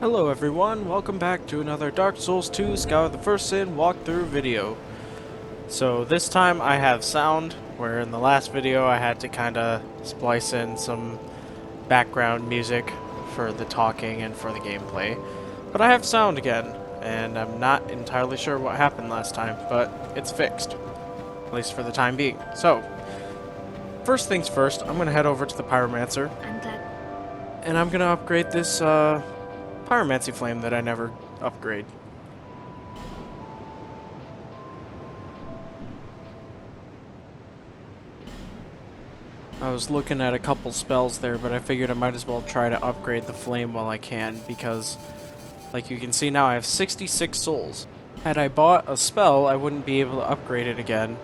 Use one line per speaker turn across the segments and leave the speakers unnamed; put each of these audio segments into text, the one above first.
Hello everyone, welcome back to another Dark Souls 2 Scout of the First Sin walkthrough video. So this time I have sound, where in the last video I had to kinda splice in some background music for the talking and for the gameplay. But I have sound again, and I'm not entirely sure what happened last time, but it's fixed. At least for the time being. So, first things first, I'm gonna head over to the Pyromancer, and I'm gonna upgrade this, Pyromancy Flame that I never upgrade. I was looking at a couple spells there, but I figured I might as well try to upgrade the flame while I can, because, like you can see now, I have 66 souls. Had I bought a spell, I wouldn't be able to upgrade it again,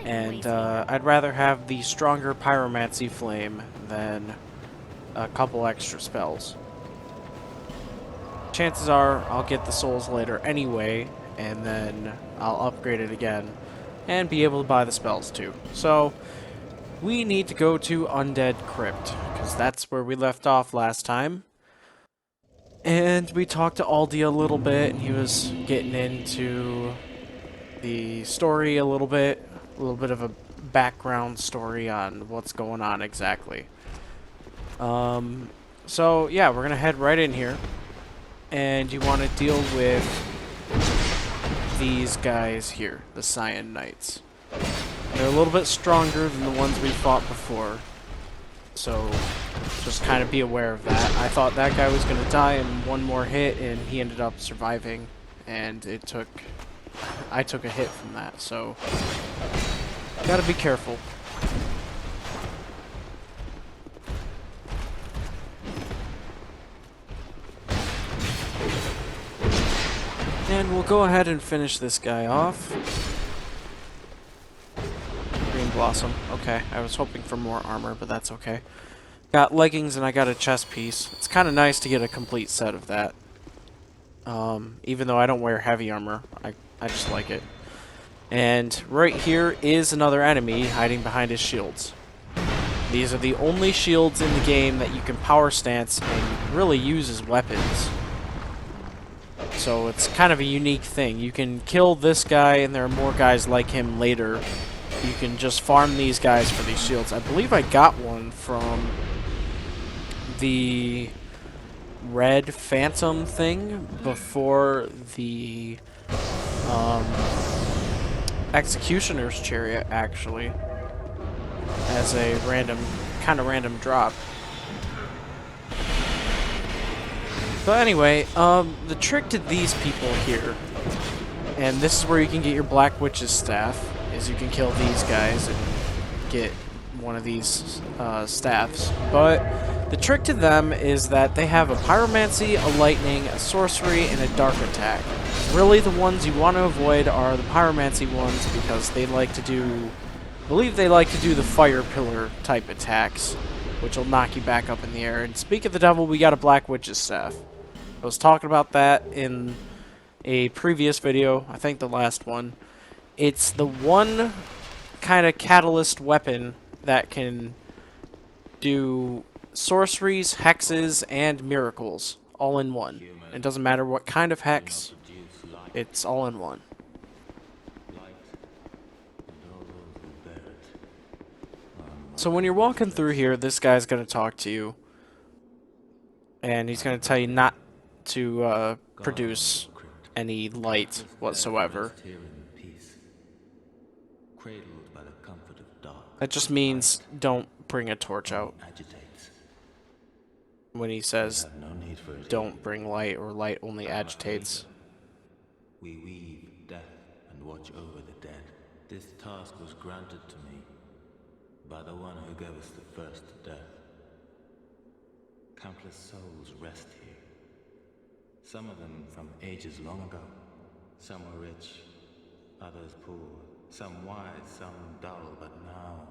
and I'd rather have the stronger Pyromancy Flame than a couple extra spells. Chances are I'll get the souls later anyway, and then I'll upgrade it again, and be able to buy the spells too. So, we need to go to Undead Crypt, because that's where we left off last time. And we talked to Aldi a little bit, and he was getting into the story a little bit of a background story on what's going on exactly. So yeah, we're gonna head right in here, and you want to deal with these guys here, the Cyan Knights. They're a little bit stronger than the ones we fought before, so just kind of be aware of that. I thought that guy was going to die in one more hit, and he ended up surviving, and I took a hit from that, so gotta be careful. And we'll go ahead and finish this guy off. Blossom. Okay, I was hoping for more armor, but that's okay. Got leggings and I got a chest piece. It's kind of nice to get a complete set of that. Even though I don't wear heavy armor, I just like it. And right here is another enemy hiding behind his shields. These are the only shields in the game that you can power stance and really use as weapons. So it's kind of a unique thing. You can kill this guy and there are more guys like him later. You can just farm these guys for these shields. I believe I got one from the red phantom thing before the executioner's chariot, actually, as a kind of random drop. But anyway, the trick to these people here, and this is where you can get your Black Witch's staff, is you can kill these guys and get one of these staffs. But the trick to them is that they have a pyromancy, a lightning, a sorcery, and a dark attack. Really the ones you want to avoid are the pyromancy ones, because they like to do, I believe they like to do the fire pillar type attacks, which will knock you back up in the air. And speak of the devil, we got a Black Witch's staff. I was talking about that in a previous video, I think the last one. It's the one kind of catalyst weapon that can do sorceries, hexes, and miracles all in one. It doesn't matter what kind of hex, it's all in one. So when you're walking through here, this guy's going to talk to you, and he's going to tell you not to produce any light whatsoever. That just means don't bring a torch out. When he says don't bring light, or light only agitates.
We weave death and watch over the dead. This task was granted to me by the one who gave us the first death. Countless souls rest here. Some of them from ages long ago. Some were rich, others poor. Some wise, some dull, but now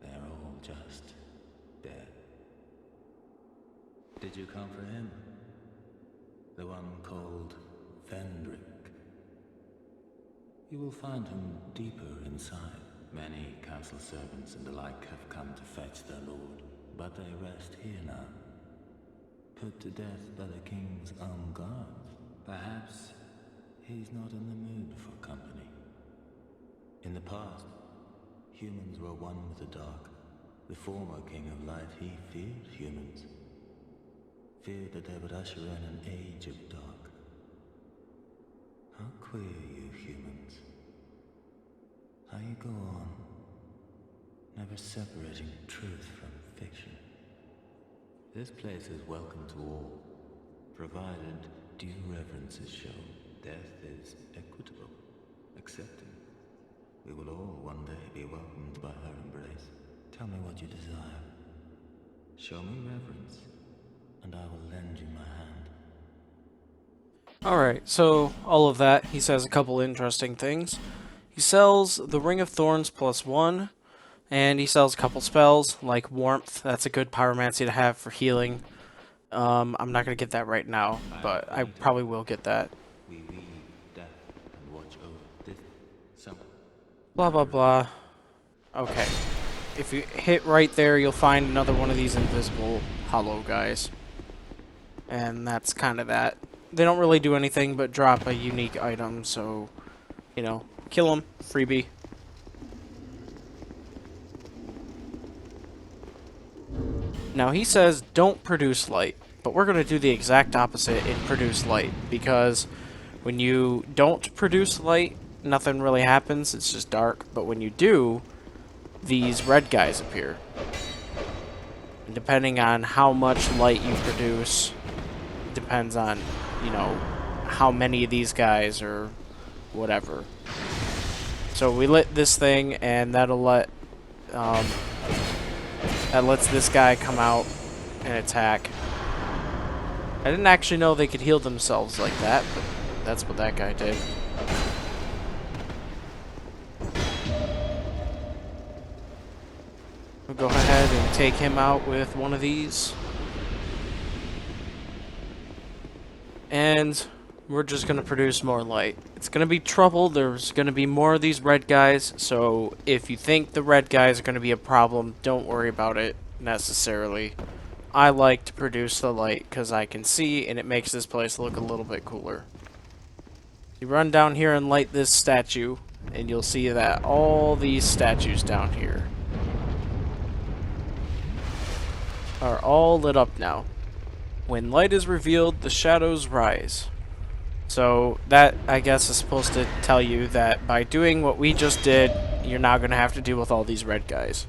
they're all just dead. Did you come for him? The one called Vendrick. You will find him deeper inside. Many council servants and the like have come to fetch their lord, but they rest here now. put to death by the king's own guards. Perhaps he's not in the mood for company. In the past, humans were one with the dark. The former king of light, he feared humans. Feared that they would usher in an age of dark. How queer you humans. How you go on, never separating truth from fiction. This place is welcome to all, provided due reverence is shown. Death is equitable, accepting. We will all one day be welcomed by her embrace. Tell me what you desire. Show me reverence, and I will lend you my hand.
Alright, so all of that, he says a couple interesting things. He sells the Ring of Thorns +1, and he sells a couple spells, like Warmth. That's a good pyromancy to have for healing. I'm not going to get that right now, but I probably will get that.
We read death and watch over this summer.
Blah, blah, blah. Okay. If you hit right there, you'll find another one of these invisible hollow guys. And that's kind of that. They don't really do anything but drop a unique item, so, you know, kill them. Freebie. Now he says don't produce light, but we're going to do the exact opposite and produce light, because when you don't produce light, nothing really happens, it's just dark, but when you do, these red guys appear. And depending on how much light you produce, depends on, you know, how many of these guys or whatever. So we lit this thing, and that'll let, that lets this guy come out and attack. I didn't actually know they could heal themselves like that, but that's what that guy did. We'll go ahead and take him out with one of these. And we're just going to produce more light. It's going to be trouble. There's going to be more of these red guys. So if you think the red guys are going to be a problem, don't worry about it necessarily. I like to produce the light because I can see, and it makes this place look a little bit cooler. You run down here and light this statue, and you'll see that all these statues down here are all lit up now. When light is revealed, the shadows rise. So that, I guess, is supposed to tell you that by doing what we just did, you're now going to have to deal with all these red guys.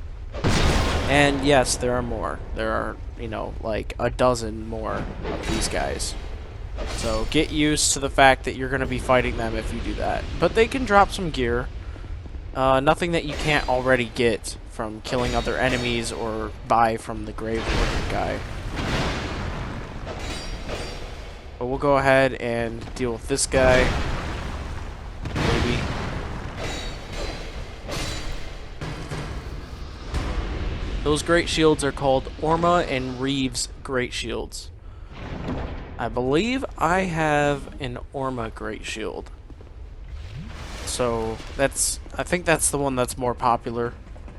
And yes, there are more. There are, you know, like a dozen more of these guys. So get used to the fact that you're going to be fighting them if you do that. But they can drop some gear. Nothing that you can't already get from killing other enemies or buy from the Grave Warden guy. But we'll go ahead and deal with this guy. Maybe. Those great shields are called Orma and Reeves great shields. I believe I have an Orma great shield. So I think that's the one that's more popular.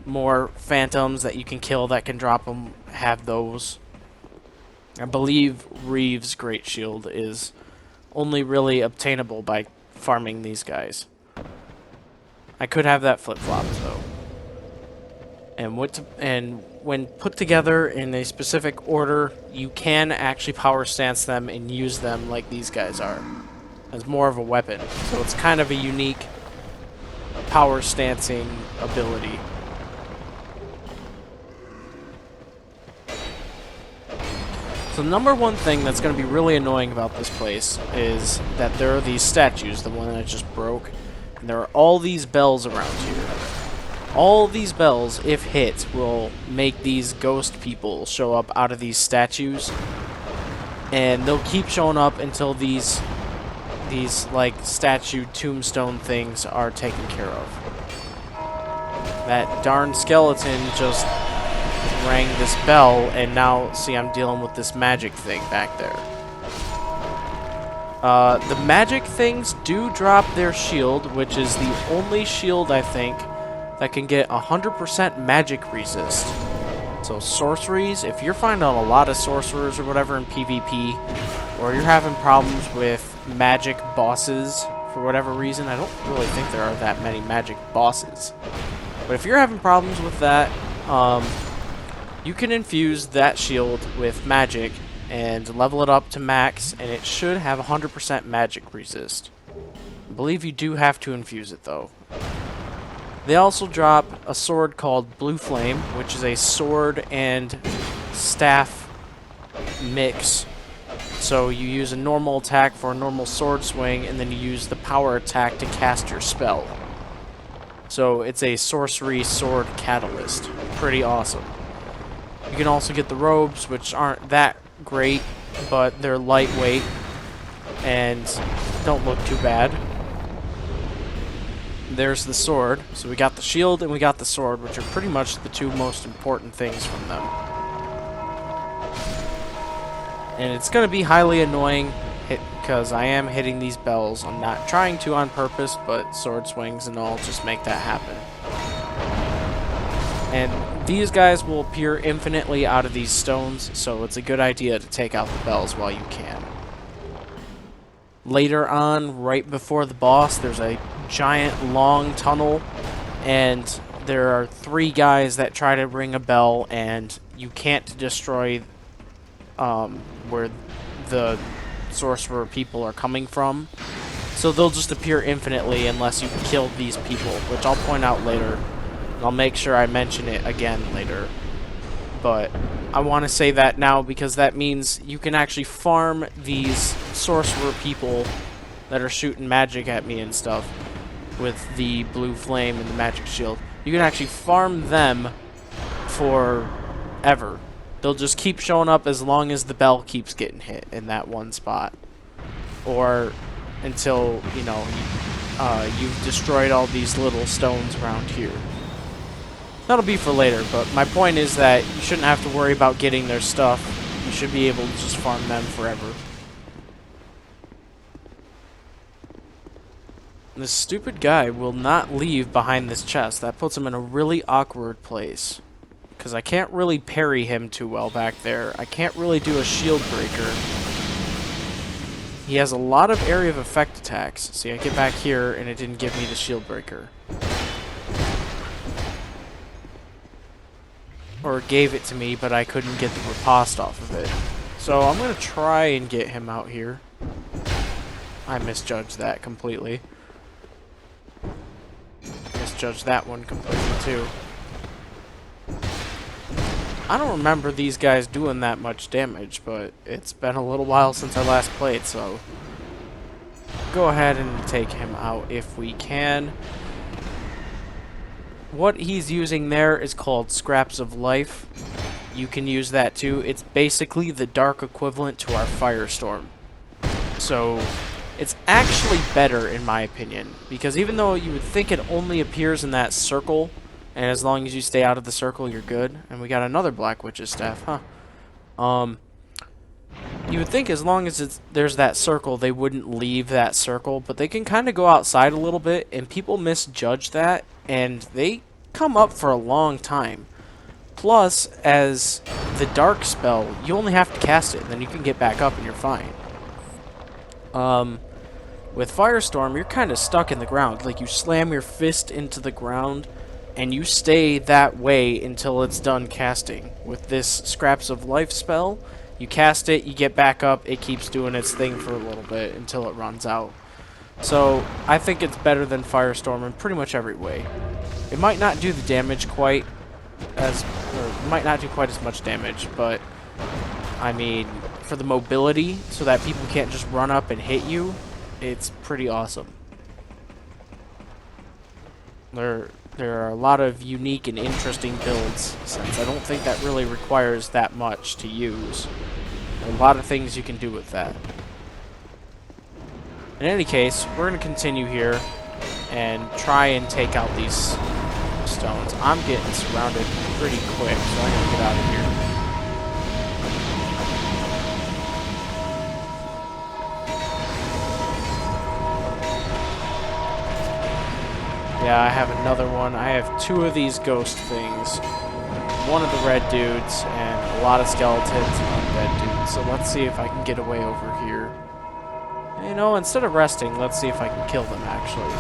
More phantoms that you can kill that can drop them have those. I believe Reeves' Great Shield is only really obtainable by farming these guys. I could have that flip-flopped, though. And when put together in a specific order, you can actually power stance them and use them like these guys are, as more of a weapon. So it's kind of a unique power stancing ability. So the number one thing that's going to be really annoying about this place is that there are these statues, the one that I just broke, and there are all these bells around here. All these bells, if hit, will make these ghost people show up out of these statues, and they'll keep showing up until these like statue tombstone things are taken care of. That darn skeleton just rang this bell, and now, see, I'm dealing with this magic thing back there. The magic things do drop their shield, which is the only shield, I think, that can get 100% magic resist. So sorceries, if you're finding a lot of sorcerers or whatever in PvP, or you're having problems with magic bosses for whatever reason, I don't really think there are that many magic bosses. But if you're having problems with that, you can infuse that shield with magic and level it up to max, and it should have 100% magic resist. I believe you do have to infuse it though. They also drop a sword called Blue Flame, which is a sword and staff mix. So you use a normal attack for a normal sword swing, and then you use the power attack to cast your spell. So it's a sorcery sword catalyst. Pretty awesome. You can also get the robes, which aren't that great, but they're lightweight and don't look too bad. There's the sword. So we got the shield and we got the sword, which are pretty much the two most important things from them. And it's going to be highly annoying because I am hitting these bells. I'm not trying to on purpose, but sword swings and all just make that happen. And these guys will appear infinitely out of these stones, so it's a good idea to take out the bells while you can. Later on, right before the boss, there's a giant long tunnel, and there are 3 guys that try to ring a bell, and you can't destroy where the sorcerer people are coming from. So they'll just appear infinitely unless you kill these people, which I'll point out later. I'll make sure I mention it again later. But I want to say that now because that means you can actually farm these sorcerer people that are shooting magic at me and stuff with the blue flame and the magic shield. You can actually farm them forever. They'll just keep showing up as long as the bell keeps getting hit in that one spot. Or until, you know, you've destroyed all these little stones around here. That'll be for later, but my point is that you shouldn't have to worry about getting their stuff. You should be able to just farm them forever. This stupid guy will not leave behind this chest. That puts him in a really awkward place. Because I can't really parry him too well back there. I can't really do a shield breaker. He has a lot of area of effect attacks. See, I get back here and it didn't give me the shield breaker. Or it gave it to me, but I couldn't get the riposte off of it. So I'm going to try and get him out here. I misjudged that completely. Misjudged that one completely too. I don't remember these guys doing that much damage, but it's been a little while since I last played, so go ahead and take him out if we can. What he's using there is called Scraps of Life. You can use that too. It's basically the dark equivalent to our Firestorm. So it's actually better in my opinion, because even though you would think it only appears in that circle, and as long as you stay out of the circle, you're good. And we got another Black Witch's Staff, huh? You would think as long as there's that circle, they wouldn't leave that circle. But they can kind of go outside a little bit, and people misjudge that. And they come up for a long time. Plus, as the Dark spell, you only have to cast it, and then you can get back up and you're fine. With Firestorm, you're kind of stuck in the ground. Like, you slam your fist into the ground, and you stay that way until it's done casting. With this Scraps of Life spell, you cast it, you get back up, it keeps doing its thing for a little bit until it runs out. So, I think it's better than Firestorm in pretty much every way. It might not do the damage quite as, or it might not do quite as much damage, but, I mean, for the mobility, so that people can't just run up and hit you, it's pretty awesome. There are a lot of unique and interesting builds, since I don't think that really requires that much to use. There are a lot of things you can do with that. In any case, we're going to continue here and try and take out these stones. I'm getting surrounded pretty quick, so I'm going to get out of here. Yeah, I have another one. I have 2 of these ghost things. one of the red dudes and a lot of skeletons and undead dudes. So let's see if I can get away over here. You know, instead of resting, let's see if I can kill them, actually.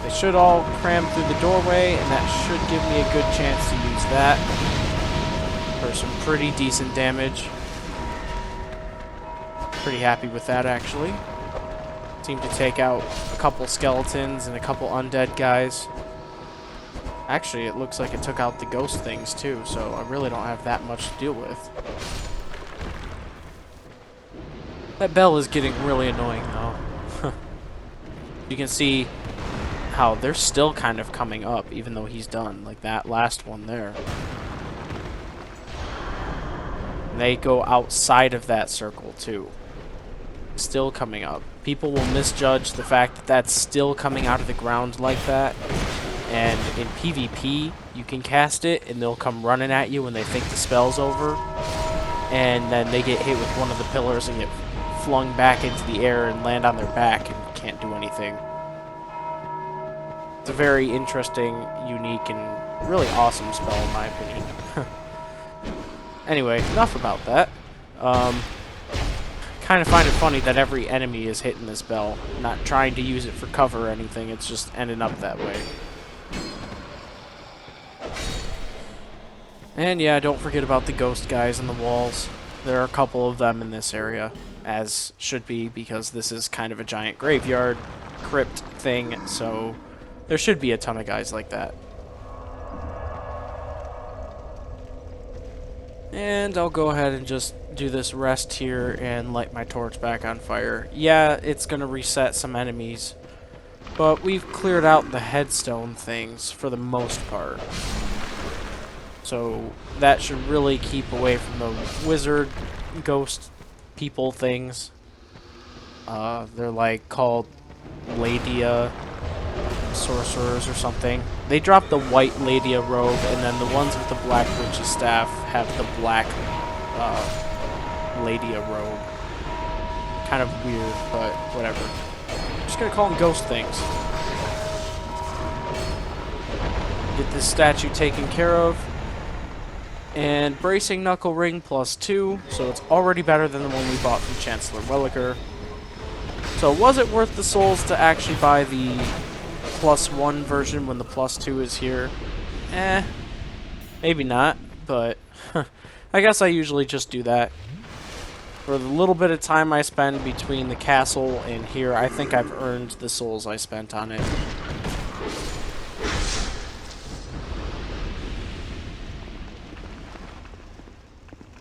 They should all cram through the doorway, and that should give me a good chance to use that for some pretty decent damage. Pretty happy with that, actually. Seemed to take out a couple skeletons and a couple undead guys. Actually, it looks like it took out the ghost things, too, so I really don't have that much to deal with. That bell is getting really annoying, though. You can see how they're still kind of coming up, even though he's done. Like that last one there. And they go outside of that circle, too. Still coming up. People will misjudge the fact that that's still coming out of the ground like that. And in PvP, you can cast it, and they'll come running at you when they think the spell's over. And then they get hit with one of the pillars and get flung back into the air and land on their back and can't do anything. It's a very interesting, unique, and really awesome spell in my opinion. Anyway, enough about that. Kind of find it funny that every enemy is hitting this bell. Not trying to use it for cover or anything, it's just ending up that way. And yeah, don't forget about the ghost guys on the walls. There are a couple of them in this area, as should be, because this is kind of a giant graveyard crypt thing, so there should be a ton of guys like that. And I'll go ahead and just do this rest here and light my torch back on fire. Yeah, it's going to reset some enemies, but we've cleared out the headstone things for the most part. So that should really keep away from the wizard ghost people things. They're like called Ladia sorcerers or something. They drop the white Ladia robe, and then the ones with the black witch's staff have the black Ladia robe. Kind of weird, but whatever. I'm just gonna call them ghost things. Get this statue taken care of. And Bracing Knuckle Ring +2, so it's already better than the one we bought from Chancellor Welliker. So was it worth the souls to actually buy the +1 version when the +2 is here? Maybe not, but I guess I usually just do that. For the little bit of time I spend between the castle and here, I think I've earned the souls I spent on it.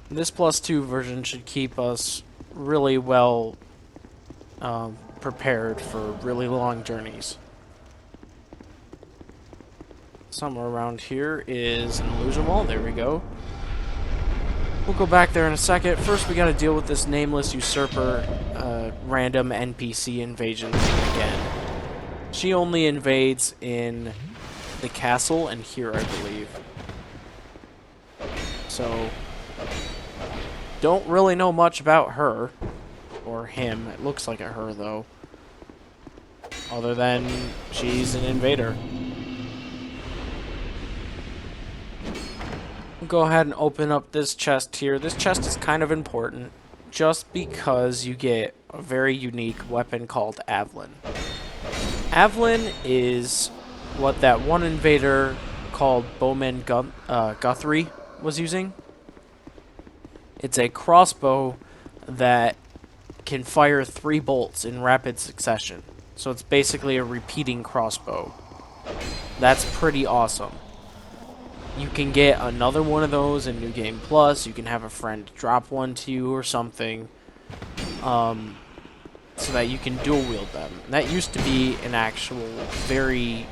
This +2 version should keep us really well prepared for really long journeys. Somewhere around here is an illusion wall. There we go. We'll go back there in a second. First, we gotta deal with this nameless usurper random NPC invasion thing again. She only invades in the castle and here, I believe. So don't really know much about her. Or him. It looks like a her, though. Other than she's an invader. We'll go ahead and open up this chest here. This chest is kind of important just because you get a very unique weapon called Avlin. Avlin is what that one invader called Bowman Guthrie was using. It's a crossbow that can fire 3 bolts in rapid succession. So it's basically a repeating crossbow. That's pretty awesome. You can get another one of those in New Game Plus. You can have a friend drop one to you or something. So that you can dual wield them. And that used to be an actual very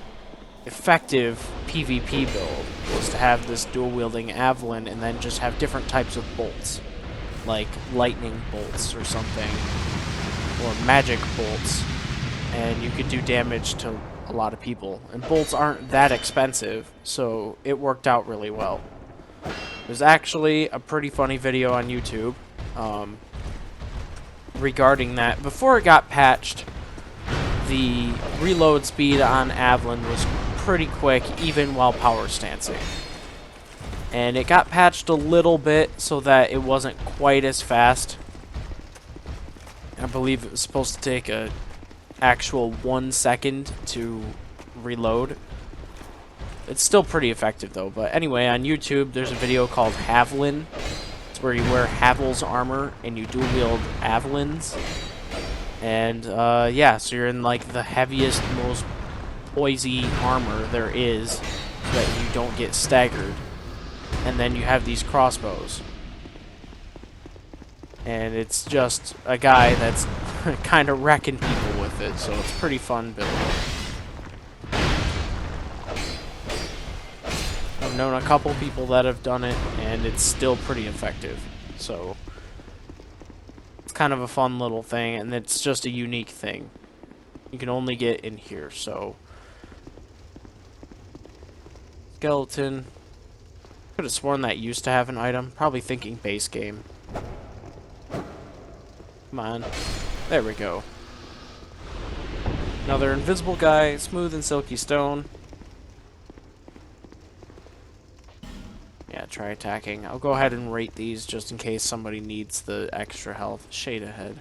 effective PvP build, was to have this dual wielding Avlin and then just have different types of bolts. Like lightning bolts or something, or magic bolts, and you could do damage to a lot of people. And bolts aren't that expensive, so it worked out really well. There's actually a pretty funny video on YouTube regarding that. Before it got patched, the reload speed on Avlin was pretty quick, even while power stancing. And it got patched a little bit so that it wasn't quite as fast. I believe it was supposed to take a actual 1 second to reload. It's still pretty effective though. But anyway, on YouTube there's a video called Haviland. It's where you wear Havel's armor and you dual wield Avalons. And yeah, so you're in like the heaviest, most poisy armor there is so that you don't get staggered. And then you have these crossbows. And it's just a guy that's kind of wrecking people with it, so it's pretty fun build. I've known a couple people that have done it, and it's still pretty effective. So it's kind of a fun little thing, and it's just a unique thing. You can only get in here, so skeleton. Could have sworn that used to have an item. Probably thinking base game. Come on. There we go. Another invisible guy, smooth and silky stone. Yeah, try attacking. I'll go ahead and rate these just in case somebody needs the extra health. Shade ahead.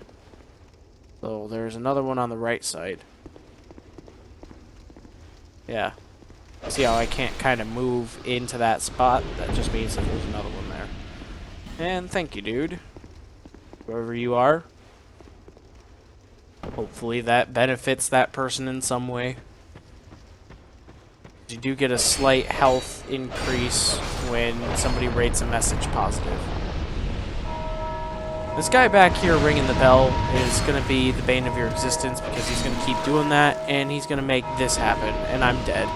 So there's another one on the right side. Yeah. See how I can't kind of move into that spot? That just means that there's another one there. And thank you, dude. Whoever you are. Hopefully that benefits that person in some way. You do get a slight health increase when somebody rates a message positive. This guy back here ringing the bell is going to be the bane of your existence because he's going to keep doing that and he's going to make this happen and I'm dead.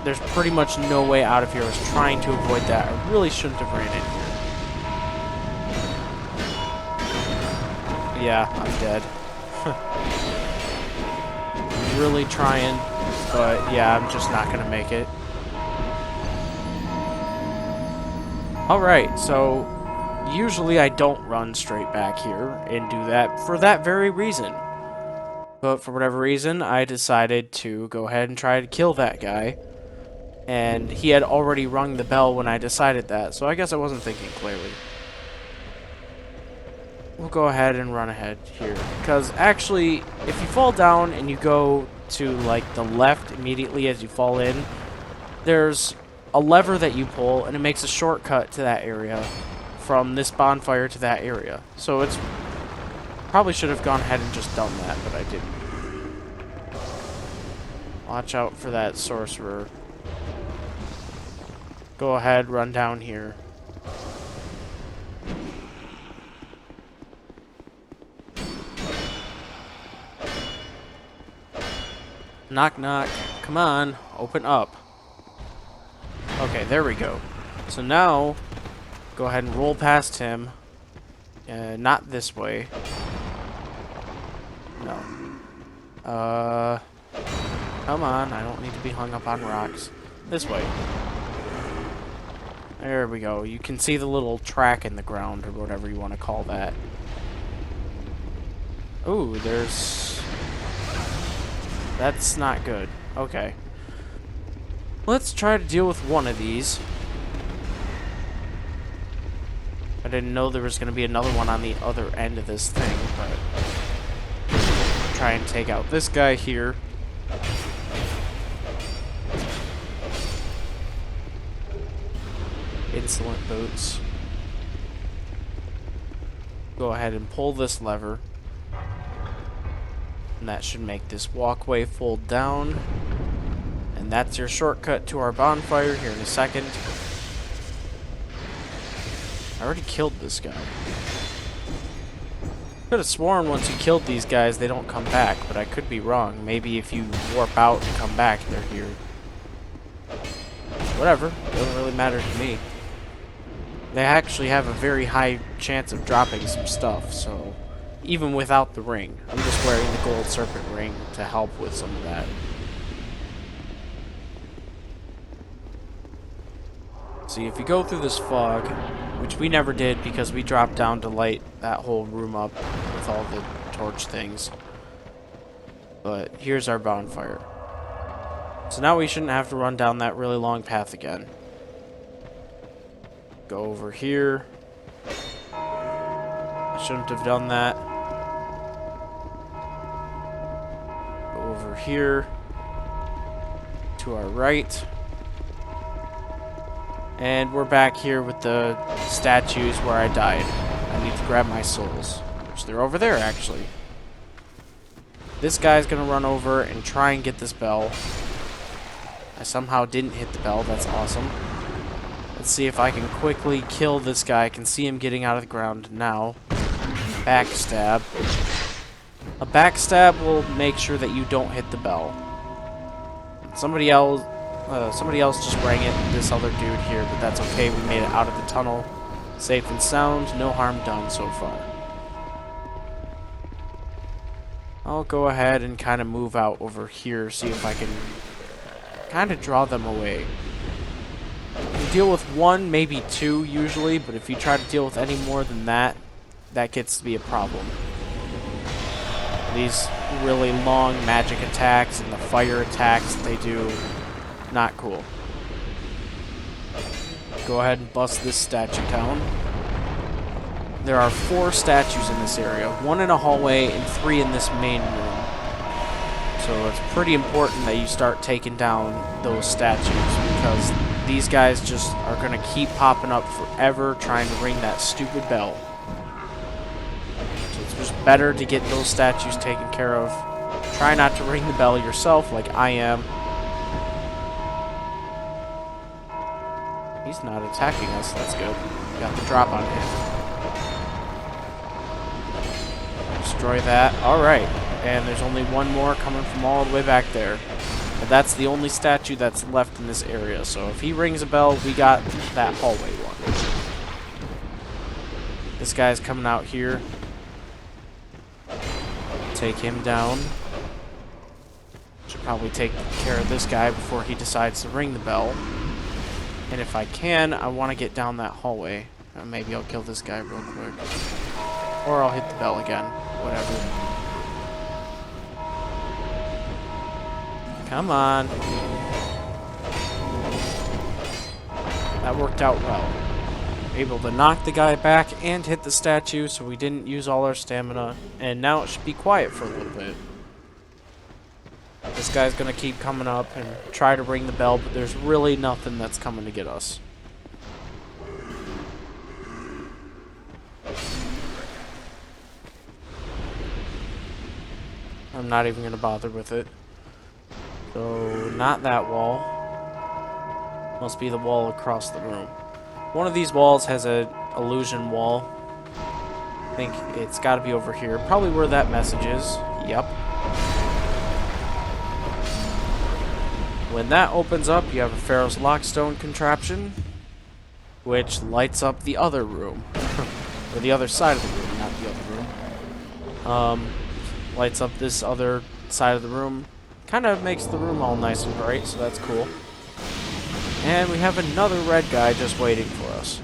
There's pretty much no way out of here. I was trying to avoid that. I really shouldn't have ran in here. Yeah, I'm dead. Really trying, but yeah, I'm just not gonna make it. Alright, so usually I don't run straight back here and do that for that very reason. But for whatever reason, I decided to go ahead and try to kill that guy. And he had already rung the bell when I decided that, so I guess I wasn't thinking clearly. We'll go ahead and run ahead here. Because actually, if you fall down and you go to like the left immediately as you fall in, there's a lever that you pull and it makes a shortcut to that area from this bonfire to that area. So it's probably should have gone ahead and just done that, but I didn't. Watch out for that sorcerer. Go ahead, run down here. Knock, knock. Come on. Open up. Okay, there we go. So now, go ahead and roll past him. Not this way. No. Come on. I don't need to be hung up on rocks. This way. There we go. You can see the little track in the ground, or whatever you want to call that. Ooh, there's... That's not good. Okay. Let's try to deal with one of these. I didn't know there was going to be another one on the other end of this thing, but... Try and take out this guy here. Insolent boots. Go ahead and pull this lever. And that should make this walkway fold down. And that's your shortcut to our bonfire here in a second. I already killed this guy. Could have sworn once you killed these guys they don't come back, but I could be wrong. Maybe if you warp out and come back, they're here. Whatever. Doesn't really matter to me. They actually have a very high chance of dropping some stuff, so... Even without the ring. I'm just wearing the gold serpent ring to help with some of that. See, if you go through this fog, which we never did because we dropped down to light that whole room up with all the torch things. But here's our bonfire. So now we shouldn't have to run down that really long path again. Go over here. I shouldn't have done that. Go over here. To our right. And we're back here with the statues where I died. I need to grab my souls. Which they're over there, actually. This guy's gonna run over and try and get this bell. I somehow didn't hit the bell. That's awesome. Let's see if I can quickly kill this guy. I can see him getting out of the ground now. Backstab. A backstab will make sure that you don't hit the bell. Somebody else just rang it, this other dude here, but that's okay. We made it out of the tunnel. Safe and sound, no harm done so far. I'll go ahead and kind of move out over here, see if I can kind of draw them away. You deal with one, maybe two usually, but if you try to deal with any more than that, that gets to be a problem. These really long magic attacks and the fire attacks they do, not cool. Go ahead and bust this statue down. There are 4 statues in this area, 1 in a hallway and 3 in this main room. So it's pretty important that you start taking down those statues, because these guys just are going to keep popping up forever trying to ring that stupid bell. So it's just better to get those statues taken care of. Try not to ring the bell yourself like I am. He's not attacking us, that's good. Got the drop on him. Destroy that. Alright. And there's only one more coming from all the way back there. But that's the only statue that's left in this area. So if he rings a bell, we got that hallway one. This guy's coming out here. Take him down. Should probably take care of this guy before he decides to ring the bell. And if I can, I want to get down that hallway. Maybe I'll kill this guy real quick. Or I'll hit the bell again. Whatever. Come on. That worked out well. Able to knock the guy back and hit the statue, so we didn't use all our stamina. And now it should be quiet for a little bit. This guy's gonna keep coming up and try to ring the bell, but there's really nothing that's coming to get us. I'm not even gonna bother with it. So, not that wall. Must be the wall across the room. One of these walls has an illusion wall. I think it's got to be over here. Probably where that message is. Yep. When that opens up, you have a Pharaoh's Lockstone contraption, which lights up the other room. Or the other side of the room, not the other room. Lights up this other side of the room. Kind of makes the room all nice and bright, so that's cool. And we have another red guy just waiting for us.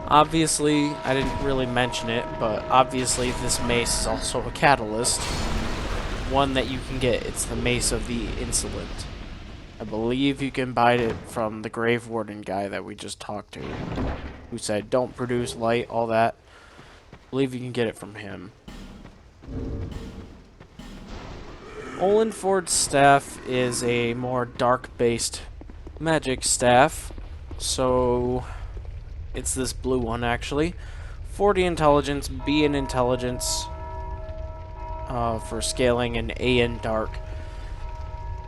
Obviously, I didn't really mention it, but obviously this mace is also a catalyst. One that you can get. It's the Mace of the Insolent. I believe you can buy it from the Grave Warden guy that we just talked to, who said don't produce light, all that. I believe you can get it from him. Olenford's staff is a more dark-based magic staff, so it's this blue one actually. 40 intelligence, B in intelligence. For scaling, and A in dark.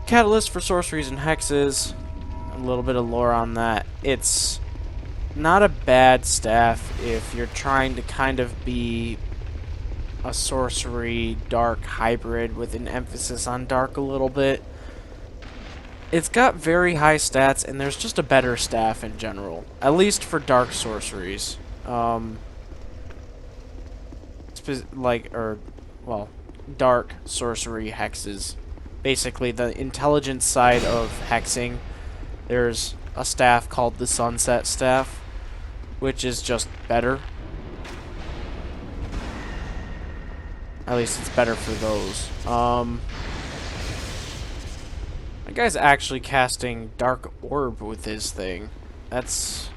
Catalyst for sorceries and hexes. A little bit of lore on that. It's not a bad staff if you're trying to kind of be a sorcery dark hybrid with an emphasis on dark a little bit. It's got very high stats, and there's just a better staff in general. At least for dark sorceries. Dark sorcery hexes. Basically, the intelligence side of hexing. There's a staff called the Sunset Staff, which is just better. At least it's better for those. That guy's actually casting Dark Orb with his thing. That's...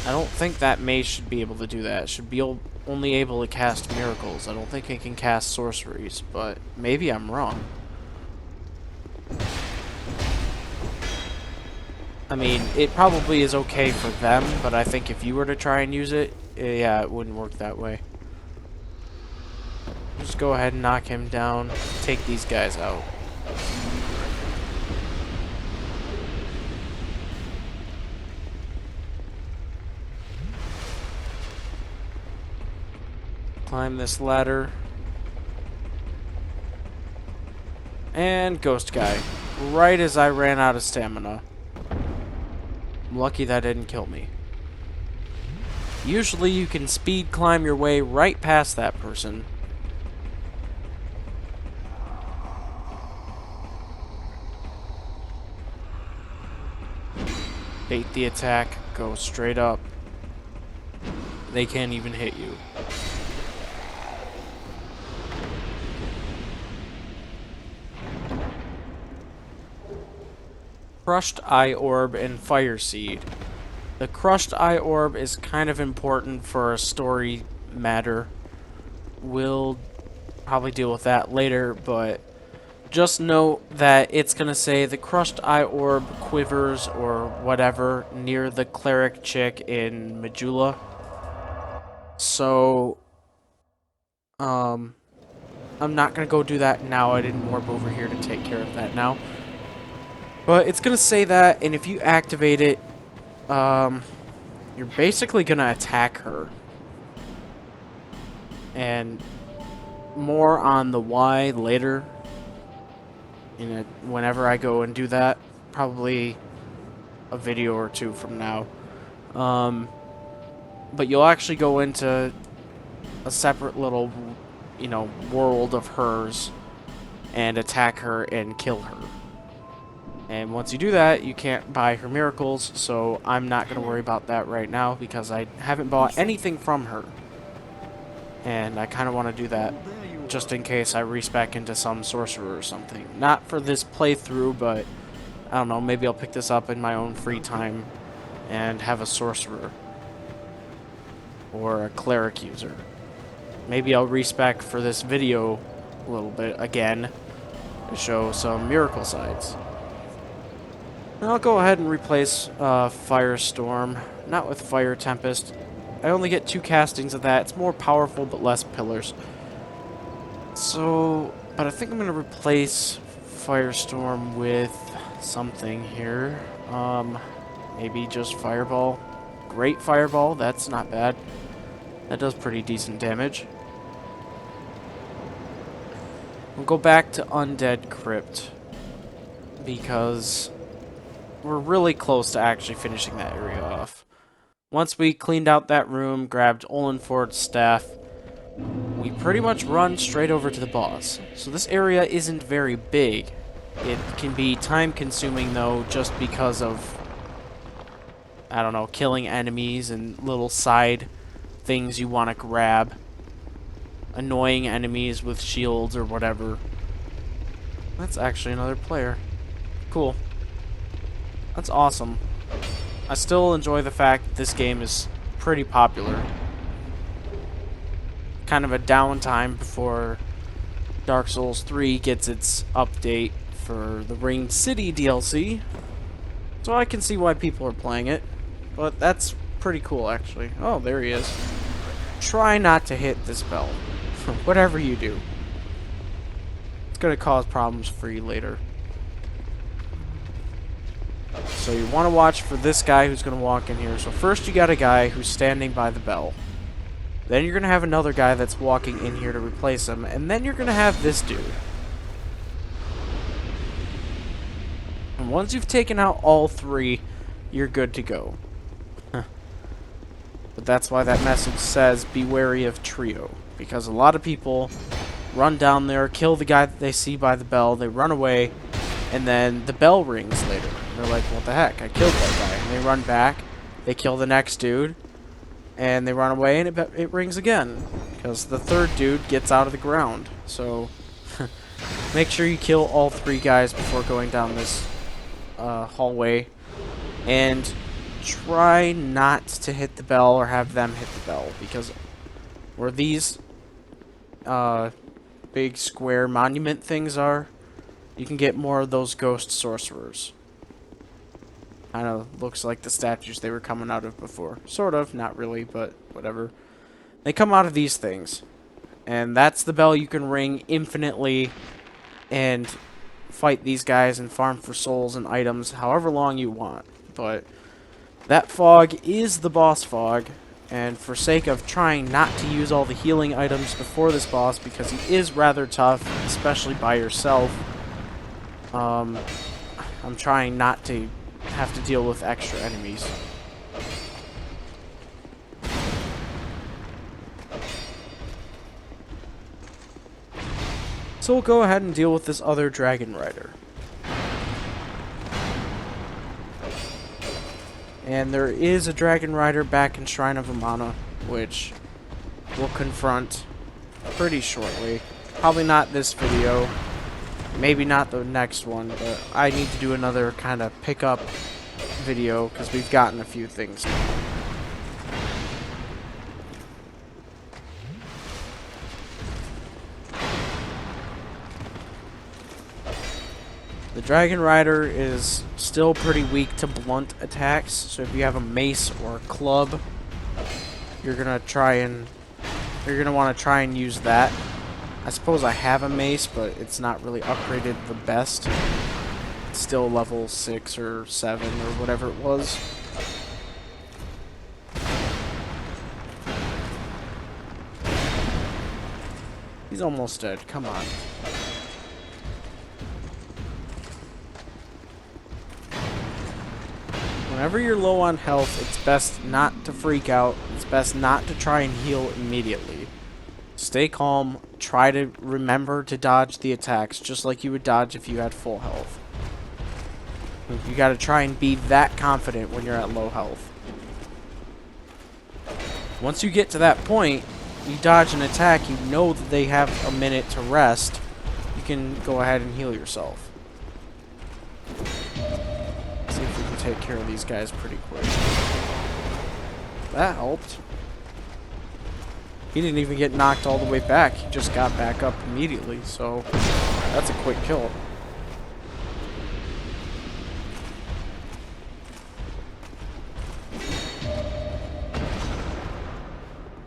I don't think that mage should be able to do that. It should be only able to cast miracles. I don't think it can cast sorceries, but maybe I'm wrong. I mean, it probably is okay for them, but I think if you were to try and use it, yeah, it wouldn't work that way. Just go ahead and knock him down. Take these guys out. Climb this ladder. And ghost guy. Right as I ran out of stamina. I'm lucky that didn't kill me. Usually you can speed climb your way right past that person. Bait the attack, go straight up. They can't even hit you. Crushed Eye Orb and Fire Seed. The Crushed Eye Orb is kind of important for a story matter. We'll probably deal with that later, but just note that it's going to say the Crushed Eye Orb quivers or whatever near the cleric chick in Majula. So, I'm not going to go do that now. I didn't warp over here to take care of that now. But it's going to say that, and if you activate it, you're basically going to attack her. And more on the why later. Whenever I go and do that. Probably a video or two from now. But you'll actually go into a separate little, world of hers. And attack her and kill her. And once you do that, you can't buy her miracles, so I'm not going to worry about that right now because I haven't bought anything from her. And I kind of want to do that just in case I respec into some sorcerer or something. Not for this playthrough, but I don't know, maybe I'll pick this up in my own free time and have a sorcerer. Or a cleric user. Maybe I'll respec for this video a little bit again to show some miracle sides. And I'll go ahead and replace Firestorm, not with Fire Tempest. I only get 2 castings of that. It's more powerful but less pillars. So, but I think I'm going to replace Firestorm with something here. Maybe just Fireball. Great Fireball, that's not bad. That does pretty decent damage. We'll go back to Undead Crypt because we're really close to actually finishing that area off. Once we cleaned out that room, grabbed Olenford's staff, we pretty much run straight over to the boss. So this area isn't very big. It can be time-consuming, though, just because of, I don't know, killing enemies and little side things you want to grab. Annoying enemies with shields or whatever. That's actually another player. Cool. That's awesome. I still enjoy the fact that this game is pretty popular. Kind of a downtime before Dark Souls 3 gets its update for the Ring City DLC. So I can see why people are playing it. But that's pretty cool, actually. Oh, there he is. Try not to hit this bell. Whatever you do. It's going to cause problems for you later. So you want to watch for this guy who's going to walk in here. So first you got a guy who's standing by the bell. Then you're going to have another guy that's walking in here to replace him. And then you're going to have this dude. And once you've taken out all 3, you're good to go. But that's why that message says, be wary of trio. Because a lot of people run down there, kill the guy that they see by the bell, they run away, and then the bell rings later. They're like, what the heck? I killed that guy. And they run back. They kill the next dude. And they run away, and it rings again. Because the third dude gets out of the ground. So, make sure you kill all 3 guys before going down this hallway. And try not to hit the bell or have them hit the bell. Because where these big square monument things are, you can get more of those ghost sorcerers. Kind of looks like the statues they were coming out of before. Sort of, not really, but whatever. They come out of these things. And that's the bell you can ring infinitely and fight these guys and farm for souls and items however long you want. But that fog is the boss fog. And for sake of trying not to use all the healing items before this boss, because he is rather tough, especially by yourself, I'm trying not to have to deal with extra enemies. So we'll go ahead and deal with this other dragon rider. And there is a dragon rider back in Shrine of Amana, which we'll confront pretty shortly. Probably not this video. Maybe not the next one, but I need to do another kind of pickup video because we've gotten a few things. The Dragon Rider is still pretty weak to blunt attacks, so if you have a mace or a club, you're gonna want to try and use that. I suppose I have a mace, but it's not really upgraded the best. It's still level 6 or 7 or whatever it was. He's almost dead. Come on. Whenever you're low on health, it's best not to freak out. It's best not to try and heal immediately. Stay calm. Try to remember to dodge the attacks, just like you would dodge if you had full health. You gotta try and be that confident when you're at low health. Once you get to that point, you dodge an attack, you know that they have a minute to rest. You can go ahead and heal yourself. See if we can take care of these guys pretty quick. That helped. He didn't even get knocked all the way back. He just got back up immediately, so that's a quick kill.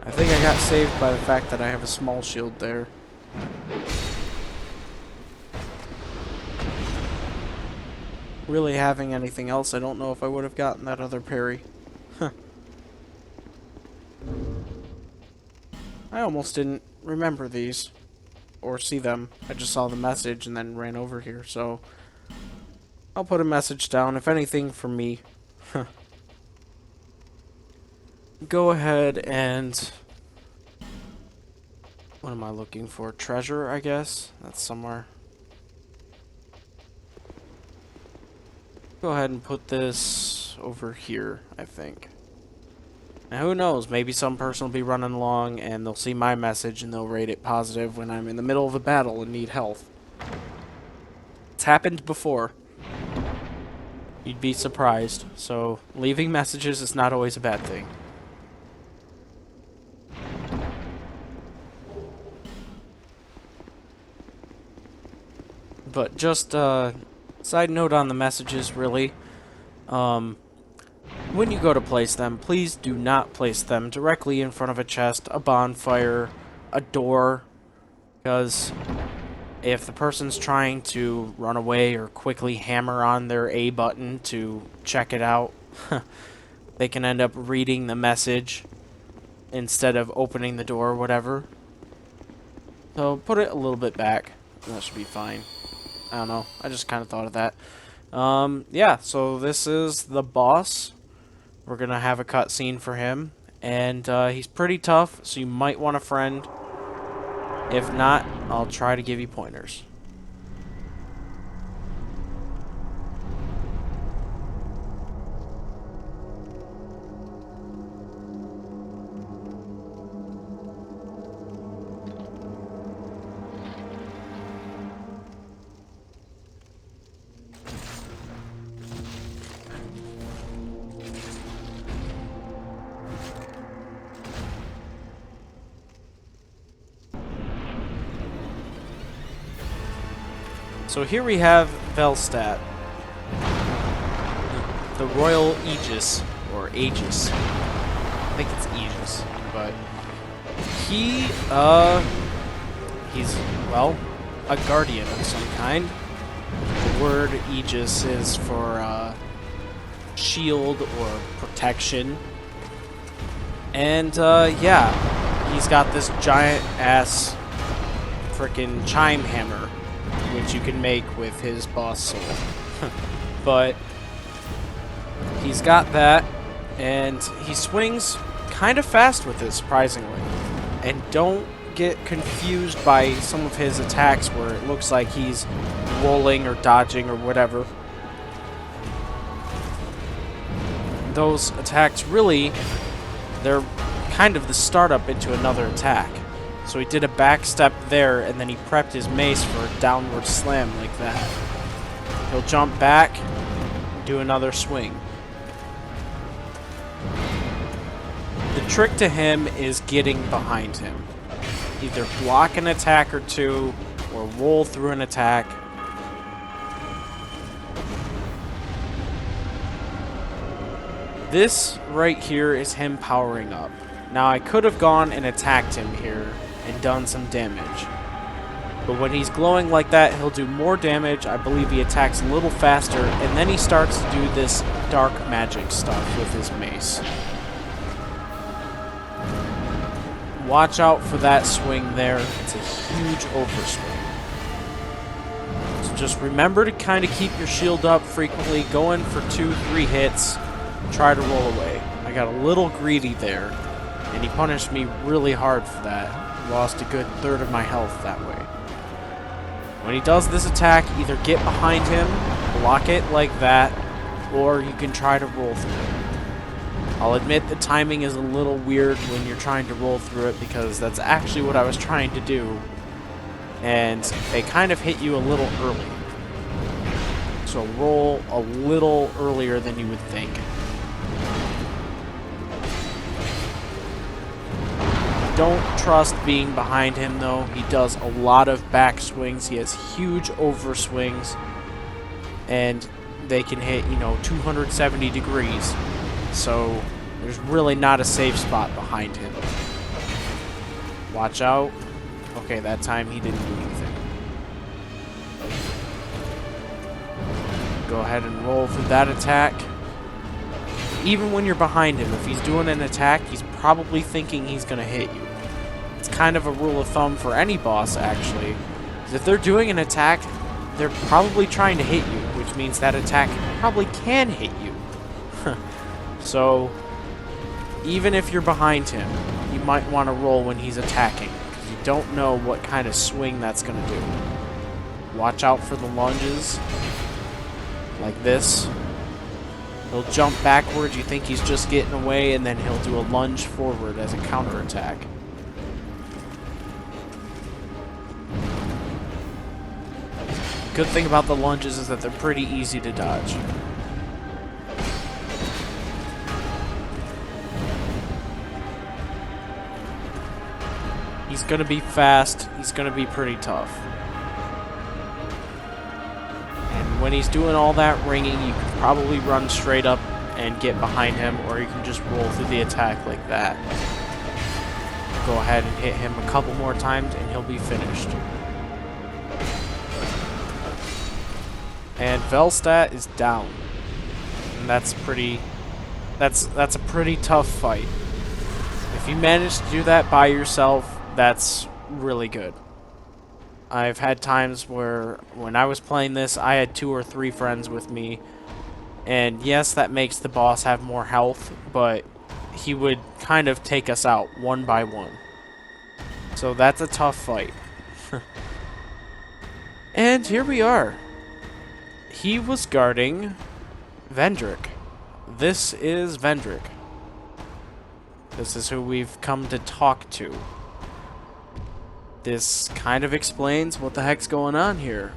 I think I got saved by the fact that I have a small shield there. Really having anything else, I don't know if I would have gotten that other parry. Huh. I almost didn't remember these or see them. I just saw the message and then ran over here, so I'll put a message down, if anything, for me. Go ahead and... what am I looking for? Treasure, I guess? That's somewhere. Go ahead and put this over here, I think. Now, who knows? Maybe some person will be running along and they'll see my message and they'll rate it positive when I'm in the middle of a battle and need health. It's happened before. You'd be surprised. So, leaving messages is not always a bad thing. But just, side note on the messages, really. When you go to place them, please do not place them directly in front of a chest, a bonfire, a door. Because if the person's trying to run away or quickly hammer on their A button to check it out, they can end up reading the message instead of opening the door or whatever. So put it a little bit back, and that should be fine. I don't know. I just kind of thought of that. Yeah, so this is the boss. We're going to have a cutscene for him. And he's pretty tough, so you might want a friend. If not, I'll try to give you pointers. So here we have Velstadt, the Royal Aegis, or Aegis. I think it's Aegis, but he's, well, a guardian of some kind. The word Aegis is for shield or protection. And yeah, he's got this giant ass frickin' chime hammer, which you can make with his boss soul. But he's got that, and he swings kind of fast with it, surprisingly. And don't get confused by some of his attacks where it looks like he's rolling or dodging or whatever. Those attacks really, they're kind of the startup into another attack. So he did a back step there, and then he prepped his mace for a downward slam like that. He'll jump back, do another swing. The trick to him is getting behind him. Either block an attack or two, or roll through an attack. This right here is him powering up. Now I could have gone and attacked him here and done some damage. But when he's glowing like that, he'll do more damage. I believe he attacks a little faster, and then he starts to do this dark magic stuff with his mace. Watch out for that swing there. It's a huge overswing. So just remember to kind of keep your shield up frequently. Go in for 2-3 hits. Try to roll away. I got a little greedy there, and he punished me really hard for that. Lost a good third of my health that way. When he does this attack, either get behind him, block it like that, or you can try to roll through it. I'll admit the timing is a little weird when you're trying to roll through it, because that's actually what I was trying to do, and they kind of hit you a little early. So roll a little earlier than you would think. Don't trust being behind him, though. He does a lot of back swings. He has huge overswings, and they can hit, 270 degrees. So there's really not a safe spot behind him. Watch out. Okay, that time he didn't do anything. Go ahead and roll through that attack. Even when you're behind him, if he's doing an attack, he's probably thinking he's going to hit you. It's kind of a rule of thumb for any boss, actually. If they're doing an attack, they're probably trying to hit you, which means that attack probably can hit you. So, even if you're behind him, you might want to roll when he's attacking, because you don't know what kind of swing that's going to do. Watch out for the lunges, like this. He'll jump backwards, you think he's just getting away, and then he'll do a lunge forward as a counterattack. Good thing about the lunges is that they're pretty easy to dodge. He's going to be fast. He's going to be pretty tough. And when he's doing all that ringing, you can probably run straight up and get behind him, or you can just roll through the attack like that. Go ahead and hit him a couple more times, and he'll be finished. And Velstadt is down. And that's a pretty tough fight. If you manage to do that by yourself, that's really good. I've had times where when I was playing this, I had 2 or 3 friends with me. And yes, that makes the boss have more health, but he would kind of take us out one by one. So that's a tough fight. And here we are. He was guarding Vendrick. This is Vendrick. This is who we've come to talk to. This kind of explains what the heck's going on here.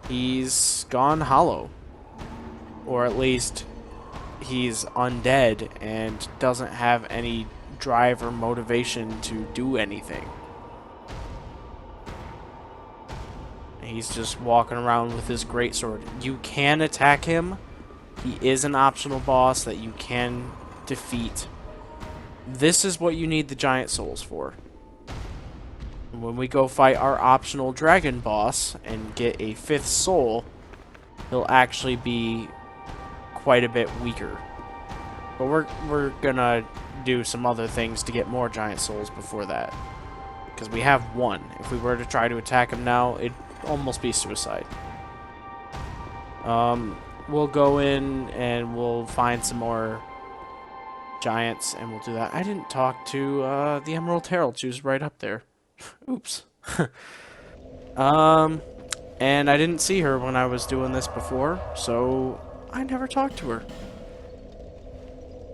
He's gone hollow. Or at least he's undead and doesn't have any drive or motivation to do anything. He's just walking around with his greatsword. You can attack him. He is an optional boss that you can defeat. This is what you need the giant souls for. When we go fight our optional dragon boss and get a 5th soul, he'll actually be quite a bit weaker. But we're gonna do some other things to get more giant souls before that. Because we have 1. If we were to try to attack him now, it'd almost be suicide. We'll go in and we'll find some more giants and we'll do that. I didn't talk to the Emerald Herald. She was right up there. Oops. And I didn't see her when I was doing this before, so I never talked to her.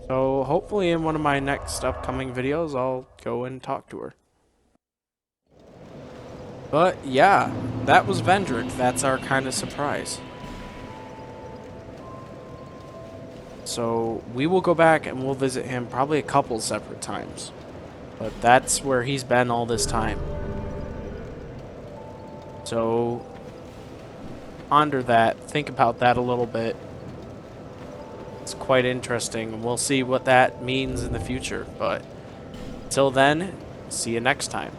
So hopefully in one of my next upcoming videos, I'll go and talk to her. But yeah, that was Vendrick. That's our kind of surprise. So we will go back and we'll visit him probably a couple separate times. But that's where he's been all this time. So ponder that, think about that a little bit. It's quite interesting. We'll see what that means in the future. But until then, see you next time.